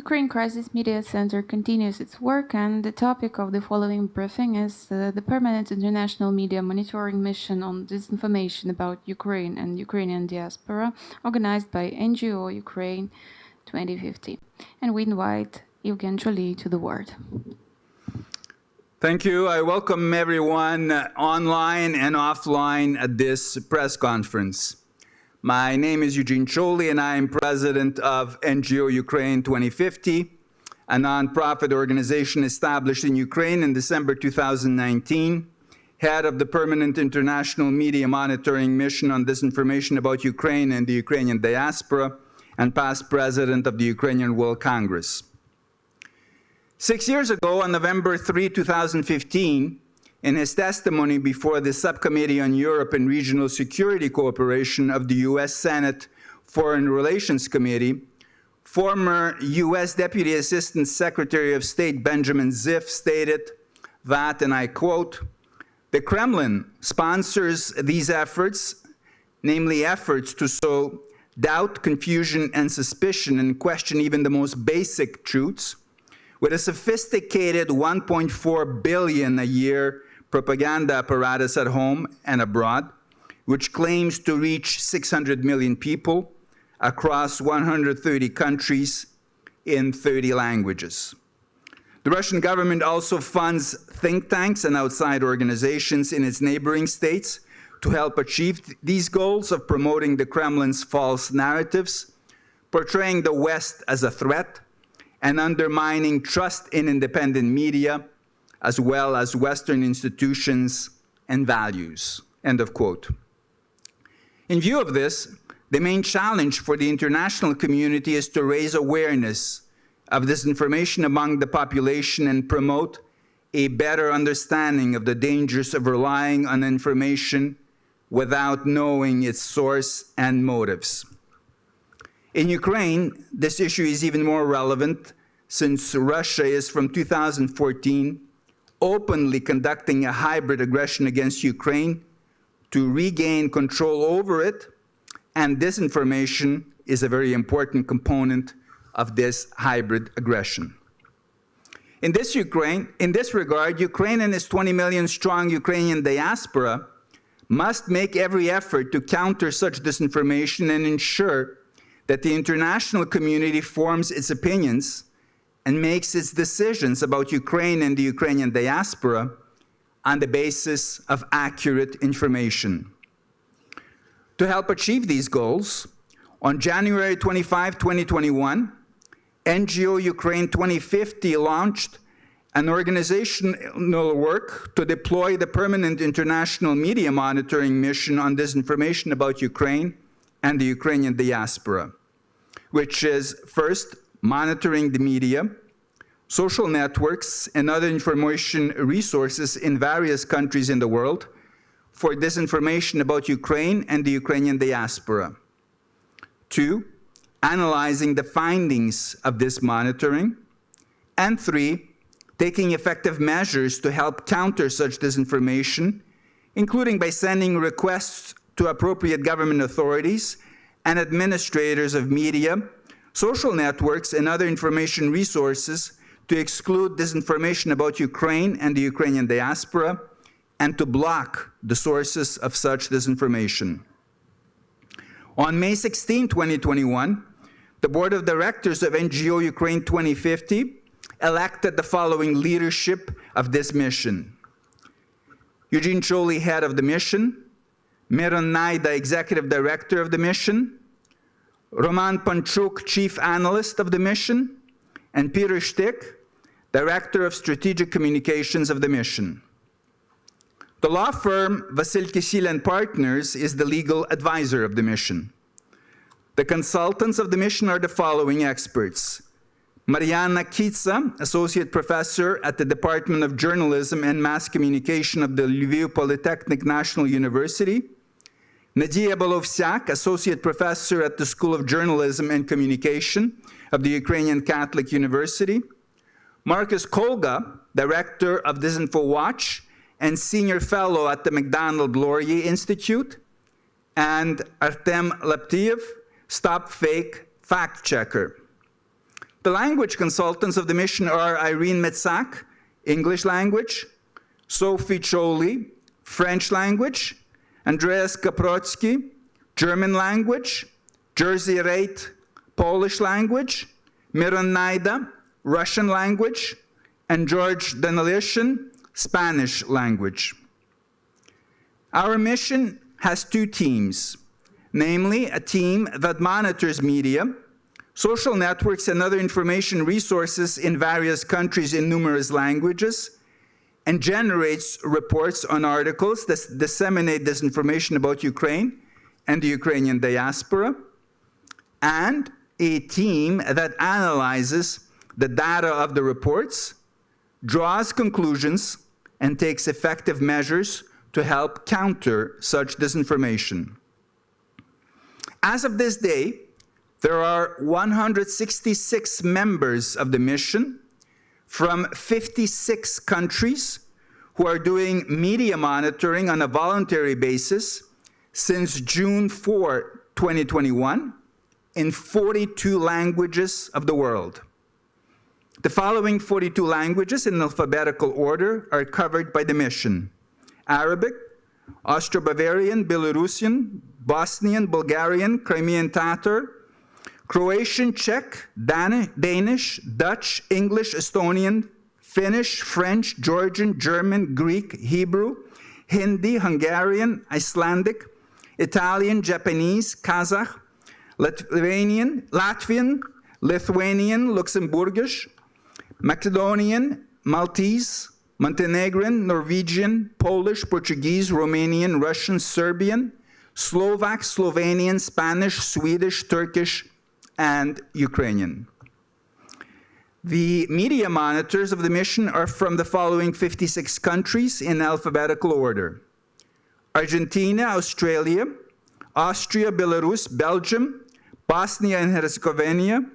Ukraine Crisis Media Center continues its work, and the topic of the following briefing is the Permanent International Media Monitoring Mission on Disinformation about Ukraine and Ukrainian diaspora, organized by Ngo Ukraine 2050. And we invite Eugene Czolij to the word. Thank you. I welcome everyone online and offline at this press conference. My name is Eugene Czolij, and I am president of Ngo Ukraine 2050, a nonprofit organization established in Ukraine in December 2019, head of the Permanent International Media Monitoring Mission on Disinformation about Ukraine and the Ukrainian diaspora, and past president of the Ukrainian World Congress. 6 years ago, on November 3, 2015, in his testimony before the Subcommittee on Europe and Regional Security Cooperation of the U.S. Senate Foreign Relations Committee, former U.S. Deputy Assistant Secretary of State Benjamin Ziff stated that, and I quote, "The Kremlin sponsors these efforts, namely efforts to sow doubt, confusion, and suspicion and question even the most basic truths, with a sophisticated $1.4 billion a year propaganda apparatus at home and abroad, which claims to reach 600 million people across 130 countries in 30 languages. The Russian government also funds think tanks and outside organizations in its neighboring states to help achieve these goals of promoting the Kremlin's false narratives, portraying the West as a threat, and undermining trust in independent media, as well as Western institutions and values," end of quote. In view of this, the main challenge for the international community is to raise awareness of disinformation among the population and promote a better understanding of the dangers of relying on information without knowing its source and motives. In Ukraine, this issue is even more relevant since Russia is, from 2014, openly conducting a hybrid aggression against Ukraine to regain control over it, and disinformation is a very important component of this hybrid aggression. In this regard, Ukraine and its 20 million strong Ukrainian diaspora must make every effort to counter such disinformation and ensure that the international community forms its opinions and makes its decisions about Ukraine and the Ukrainian diaspora on the basis of accurate information. To help achieve these goals, on January 25, 2021, Ngo Ukraine 2050 launched an organizational work to deploy the Permanent International Media Monitoring Mission on Disinformation about Ukraine and the Ukrainian diaspora, which is first, monitoring the media, social networks, and other information resources in various countries in the world for disinformation about Ukraine and the Ukrainian diaspora. 2, analyzing the findings of this monitoring. And 3, taking effective measures to help counter such disinformation, including by sending requests to appropriate government authorities and administrators of media, social networks, and other information resources to exclude disinformation about Ukraine and the Ukrainian diaspora, and to block the sources of such disinformation. On May 16, 2021, the Board of Directors of Ngo Ukraine 2050 elected the following leadership of this mission: Eugene Czolij, head of the mission; Miron Naida, executive director of the mission; Roman Panchuk, chief analyst of the mission; and Peter Shtik, director of strategic communications of the mission. The law firm Vasil Kisil & Partners is the legal advisor of the mission. The consultants of the mission are the following experts: Mariana Kitsa, associate professor at the Department of Journalism and Mass Communication of the Lviv Polytechnic National University; Nadia Bolovsyak, associate professor at the School of Journalism and Communication of the Ukrainian Catholic University; Marcus Kolga, director of DisinfoWatch and senior fellow at the MacDonald-Laurier Institute; and Artem Laptiev, Stop Fake fact checker. The language consultants of the mission are Irene Metsak, English language, Sophie Czolij, French language, Andreas Kaprotsky, German language, Jerzy Reit, Polish language, Miron Naida, Russian language, and George Danilishин, Spanish language. Our mission has two teams, namely a team that monitors media, social networks, and other information resources in various countries in numerous languages, and generates reports on articles that disseminate disinformation about Ukraine and the Ukrainian diaspora, and a team that analyzes the data of the reports, draws conclusions, and takes effective measures to help counter such disinformation. As of this day, there are 166 members of the mission from 56 countries who are doing media monitoring on a voluntary basis since June 4, 2021, in 42 languages of the world. The following 42 languages in alphabetical order are covered by the mission: Arabic, Austro-Bavarian, Belarusian, Bosnian, Bulgarian, Crimean Tatar, Croatian, Czech, Danish, Dutch, English, Estonian, Finnish, French, Georgian, German, Greek, Hebrew, Hindi, Hungarian, Icelandic, Italian, Japanese, Kazakh, Latvian, Lithuanian, Luxembourgish, Macedonian, Maltese, Montenegrin, Norwegian, Polish, Portuguese, Romanian, Russian, Serbian, Slovak, Slovenian, Spanish, Swedish, Turkish, and Ukrainian. The media monitors of the mission are from the following 56 countries in alphabetical order: Argentina, Australia, Austria, Belarus, Belgium, Bosnia and Herzegovina,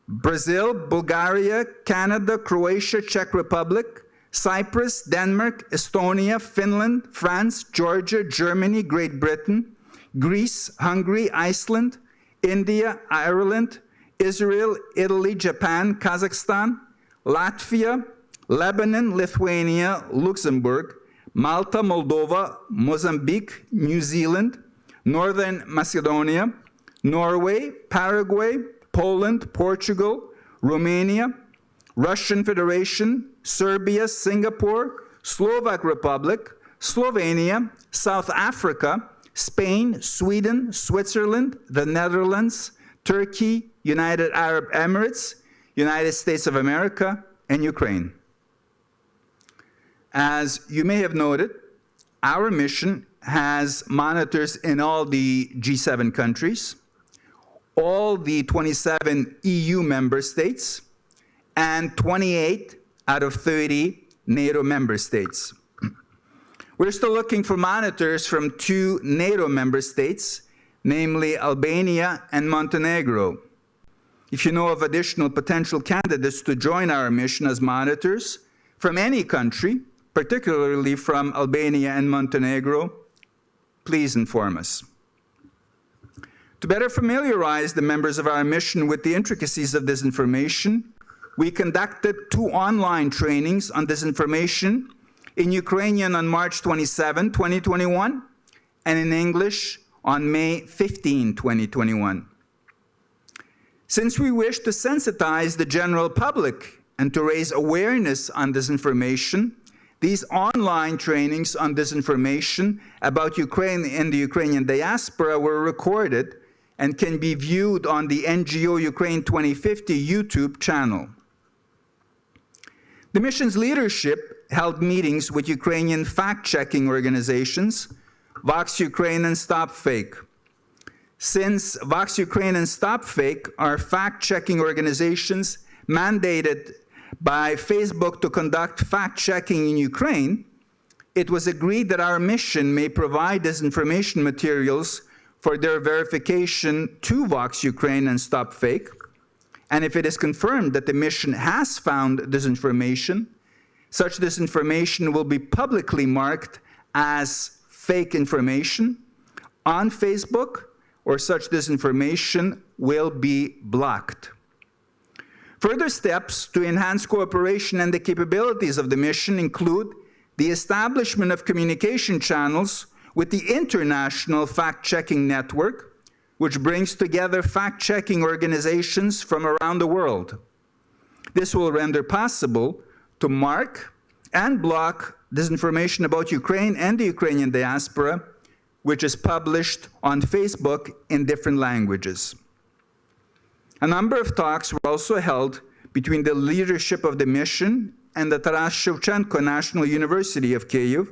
Brazil, Bulgaria, Canada, Croatia, Czech Republic, Cyprus, Denmark, Estonia, Finland, France, Georgia, Germany, Great Britain, Greece, Hungary, Iceland, India, Ireland, Israel, Italy, Japan, Kazakhstan, Latvia, Lebanon, Lithuania, Luxembourg, Malta, Moldova, Mozambique, New Zealand, Northern Macedonia, Norway, Paraguay, Poland, Portugal, Romania, Russian Federation, Serbia, Singapore, Slovak Republic, Slovenia, South Africa, Spain, Sweden, Switzerland, the Netherlands, Turkey, United Arab Emirates, United States of America, and Ukraine. As you may have noted, our mission has monitors in all the G7 countries, all the 27 EU member states, and 28 out of 30 NATO member states. We're still looking for monitors from 2 NATO member states, namely Albania and Montenegro. If you know of additional potential candidates to join our mission as monitors from any country, particularly from Albania and Montenegro, please inform us. To better familiarize the members of our mission with the intricacies of disinformation, we conducted 2 online trainings on disinformation in Ukrainian on March 27, 2021, and in English on May 15, 2021. Since we wish to sensitize the general public and to raise awareness on disinformation, these online trainings on disinformation about Ukraine and the Ukrainian diaspora were recorded and can be viewed on the Ngo Ukraine 2050 YouTube channel. The mission's leadership held meetings with Ukrainian fact-checking organizations, Vox Ukraine and Stop Fake. Since Vox Ukraine and Stop Fake are fact-checking organizations mandated by Facebook to conduct fact-checking in Ukraine, it was agreed that our mission may provide disinformation materials for their verification to Vox Ukraine and Stop Fake. And if it is confirmed that the mission has found disinformation, such disinformation will be publicly marked as fake information on Facebook, or such disinformation will be blocked. Further steps to enhance cooperation and the capabilities of the mission include the establishment of communication channels with the International Fact-Checking Network, which brings together fact-checking organizations from around the world. This will render possible to mark and block disinformation about Ukraine and the Ukrainian diaspora, which is published on Facebook in different languages. A number of talks were also held between the leadership of the mission and the Taras Shevchenko National University of Kyiv,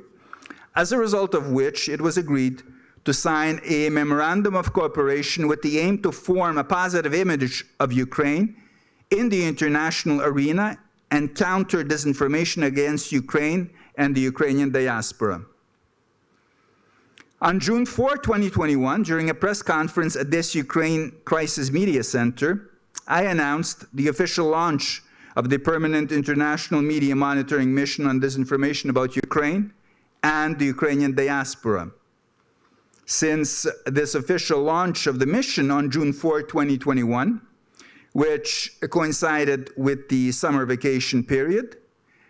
as a result of which it was agreed to sign a memorandum of cooperation with the aim to form a positive image of Ukraine in the international arena and counter disinformation against Ukraine and the Ukrainian diaspora. On June 4, 2021, during a press conference at this Ukraine Crisis Media Center, I announced the official launch of the Permanent International Media Monitoring Mission on Disinformation about Ukraine and the Ukrainian diaspora. Since this official launch of the mission on June 4, 2021, which coincided with the summer vacation period,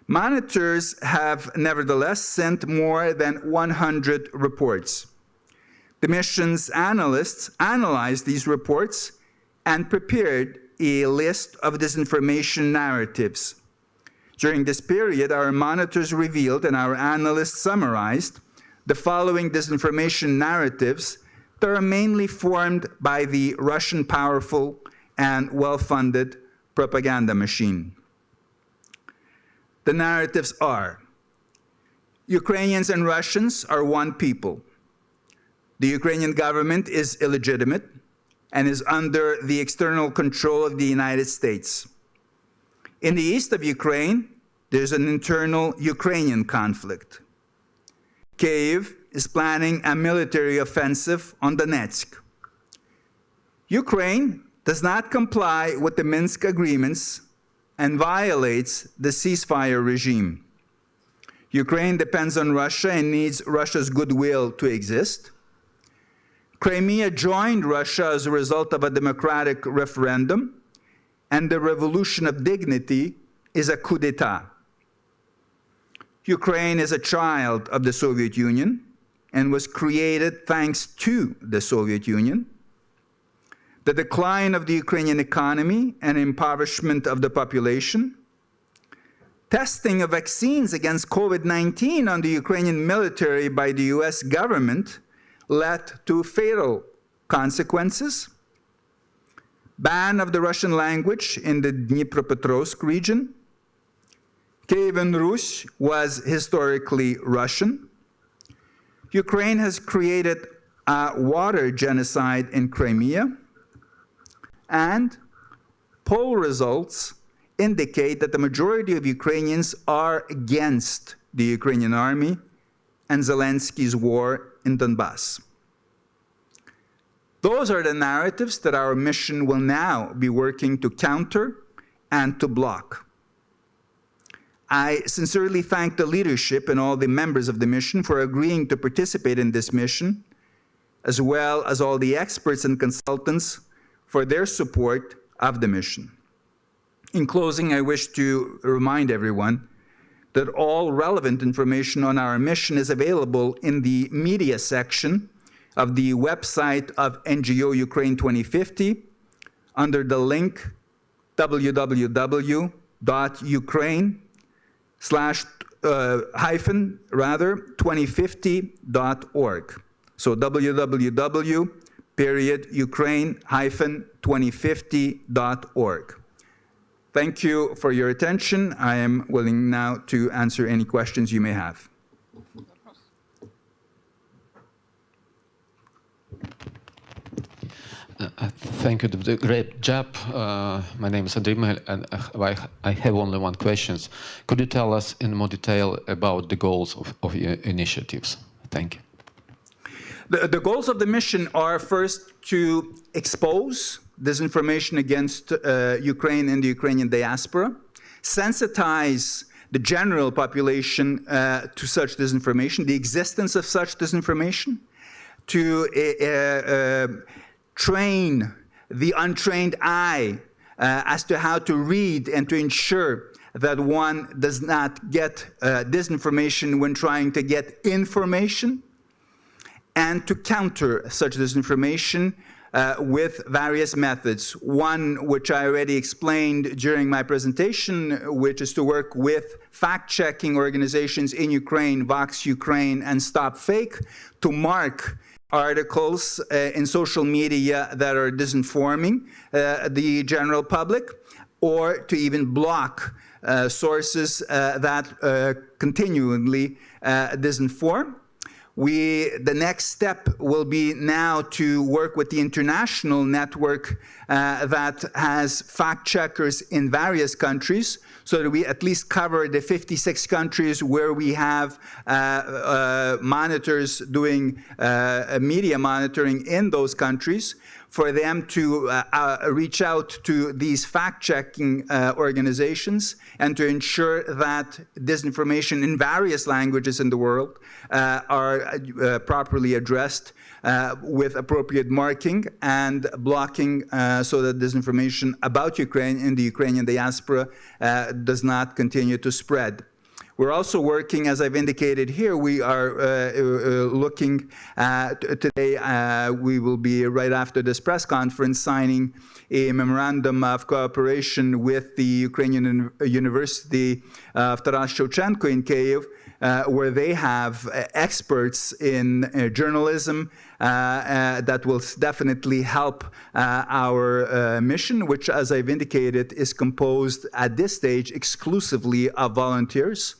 monitors have nevertheless sent more than 100 reports. The mission's analysts analyzed these reports and prepared a list of disinformation narratives. During this period, our monitors revealed and our analysts summarized the following disinformation narratives that are mainly formed by the Russian powerful and well-funded propaganda machine. The narratives are: Ukrainians and Russians are one people. The Ukrainian government is illegitimate and is under the external control of the United States. In the east of Ukraine, there's an internal Ukrainian conflict. Kyiv is planning a military offensive on Donetsk. Ukraine does not comply with the Minsk agreements and violates the ceasefire regime. Ukraine depends on Russia and needs Russia's goodwill to exist. Crimea joined Russia as a result of a democratic referendum, and the revolution of dignity is a coup d'etat. Ukraine is a child of the Soviet Union and was created thanks to the Soviet Union. The decline of the Ukrainian economy and impoverishment of the population, testing of vaccines against COVID-19 on the Ukrainian military by the US government led to fatal consequences, ban of the Russian language in the Dnipropetrovsk region. Kievan Rus was historically Russian. Ukraine has created a water genocide in Crimea, and poll results indicate that the majority of Ukrainians are against the Ukrainian army and Zelensky's war in Donbass. Those are the narratives that our mission will now be working to counter and to block. I sincerely thank the leadership and all the members of the mission for agreeing to participate in this mission, as well as all the experts and consultants for their support of the mission. In closing, I wish to remind everyone that all relevant information on our mission is available in the media section of the website of Ngo Ukraine 2050 under the link www.ukraine/2050.org. So www.ukraine-2050.org. Thank you for your attention. I am willing now to answer any questions you may have. Thank you. Great job. My name is Adim, and I have only one question. Could you tell us in more detail about the goals of your initiatives? Thank you. The goals of the mission are first to expose disinformation against Ukraine and the Ukrainian diaspora, sensitize the general population to such disinformation, the existence of such disinformation, to train the untrained eye as to how to read and to ensure that one does not get disinformation when trying to get information, and to counter such disinformation with various methods. One, which I already explained during my presentation, which is to work with fact-checking organizations in Ukraine, Vox Ukraine, and Stop Fake, to mark articles in social media that are disinforming the general public, or to even block sources that continually disinform. The next step will be now to work with the international network that has fact-checkers in various countries, so that we at least cover the 56 countries where we have monitors doing media monitoring in those countries, for them to reach out to these fact-checking organizations and to ensure that disinformation in various languages in the world are properly addressed with appropriate marking and blocking, so that disinformation about Ukraine in the Ukrainian diaspora does not continue to spread. We're also working, as I've indicated here, we are looking today, we will be right after this press conference signing a memorandum of cooperation with the Ukrainian University of Taras Shevchenko in Kyiv, where they have experts in journalism that will definitely help our mission, which, as I've indicated, is composed at this stage exclusively of volunteers,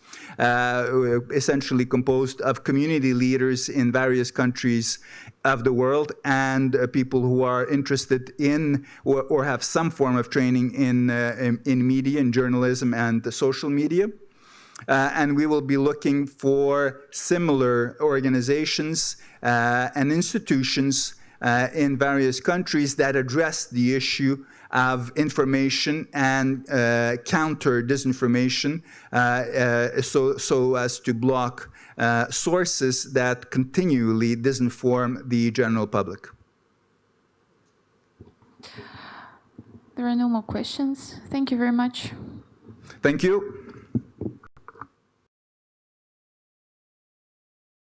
essentially composed of community leaders in various countries of the world, and people who are interested in or have some form of training in media, in journalism and social media. And we will be looking for similar organizations and institutions in various countries that address the issue of information and counter disinformation, so as to block sources that continually disinform the general public. There are no more questions. Thank you very much. Thank you.